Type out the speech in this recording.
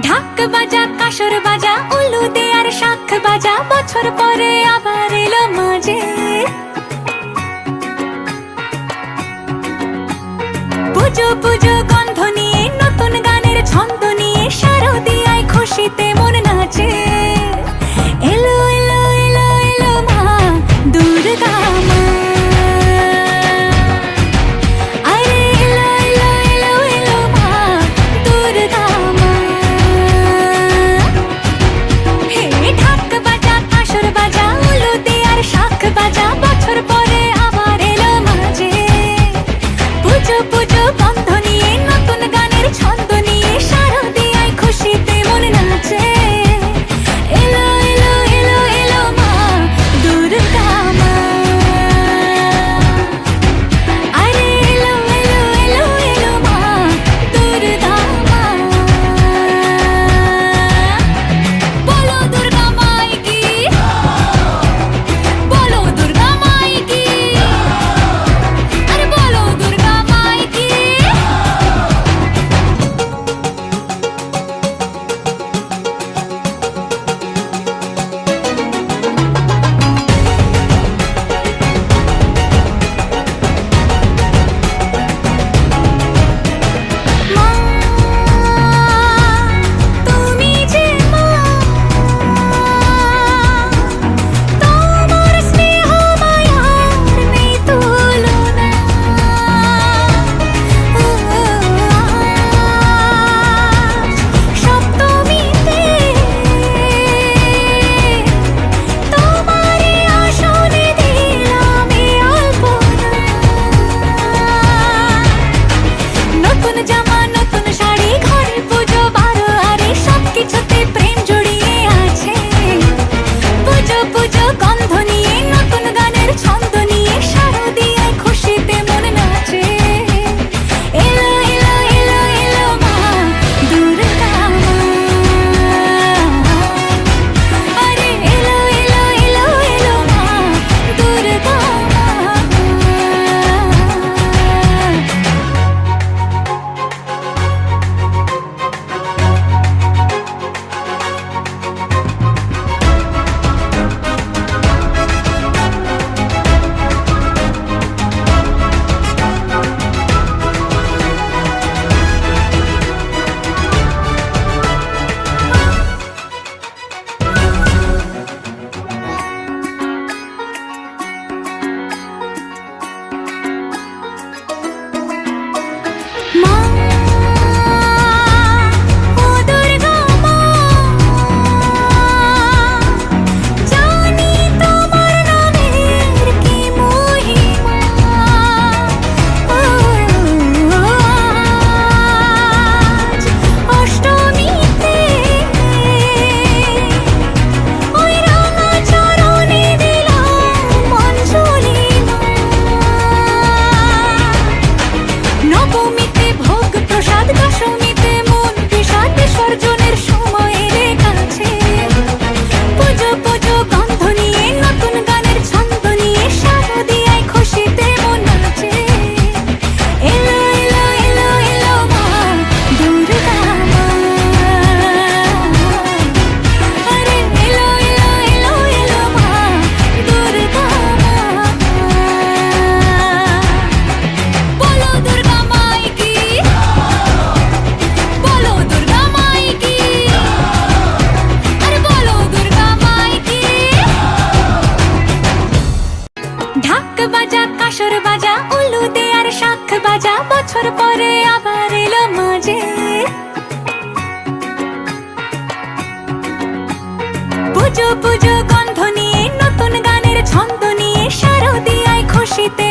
ঢাক বাজা কাসর বাজা উলু দে আর শাখ বাজা, বছর পরে আবার এলো মাঝে। পুজো পুজো গন্ধ নিয়ে নতুন গানের ছন্দ নিয়ে শারদিয়ায় খুশিতে মন নাচে। এলো এলো এলো এলো মা দুর্গা মা, আরে এলো এলো এলো এলো মা দুর্গা মা। হে ঢাক বাজা কাসর বাজা উলু দে আর শাখ বাজা, বছর পরে আবার এলো মাঝে। পুজো পুজো গন্ধ নিয়ে নতুন গানের ছন্দ নিয়ে শারদিয়ায় খুশিতে মন নাচে। এলো এলো এলো এলো মা দুর্গা মা, আরে এলো এলো এলো এলো মা দুর্গা মা। বলো দুর্গা মাই কি, বলো দুর্গা মাই কি, আরে বলো দুর্গা মাই কি। মা তুমি যে মা, তোমার স্নেহ মায়ার নেই তুলনা। সপ্তমীতে তোমারে আসনে দিলাম এই আলপনা। নতুন জামা নতুন শাড়ি ঘরে পুজো বারো আরে সবকিছুতে প্রেম জড়িয়ে আছে। পুজো পুজো গন্ধ নিয়ে নতুন গানের ছন্দ নিয়ে শারদিয়ায় খুশিতে মন নাচে। এলো এলো এলো এলো মা দুর্গা মা, আরে এলো এলো এলো এলো মা দুর্গা মা। মা ও দুর্গা মা, জানি তোমার নামের কি মহিমা। আজ অষ্টমীতে ওই রাঙা চরণে দিলাম অঞ্জলি মা। নবমীতে ভোগ প্রসাদ, দশমীতে মন বিষাদ বিসর্জনের সময়ের কাছে। পুজো পুজো গন্ধ নিয়ে নতুন গানের ছন্দ নিয়ে শারদিয়ায় খুশিতে মন নাচে। এলো এলো এলো এলো মা দুর্গা মা, আরে এলো এলো এলো এলো মা দুর্গা মা। বলো দুর্গা মাই কি, বলো দুর্গা মাই কি, আরে বলো দুর্গা মাই কি। ঢাক বাজা কাসর বাজা উলু দে আর শাখ বাজা, বছর পরে আবার এলো মাঝে। পুজো পুজো গন্ধ নিয়ে নতুন গানের ছন্দ নিয়ে শারদিয়ায় খুশিতে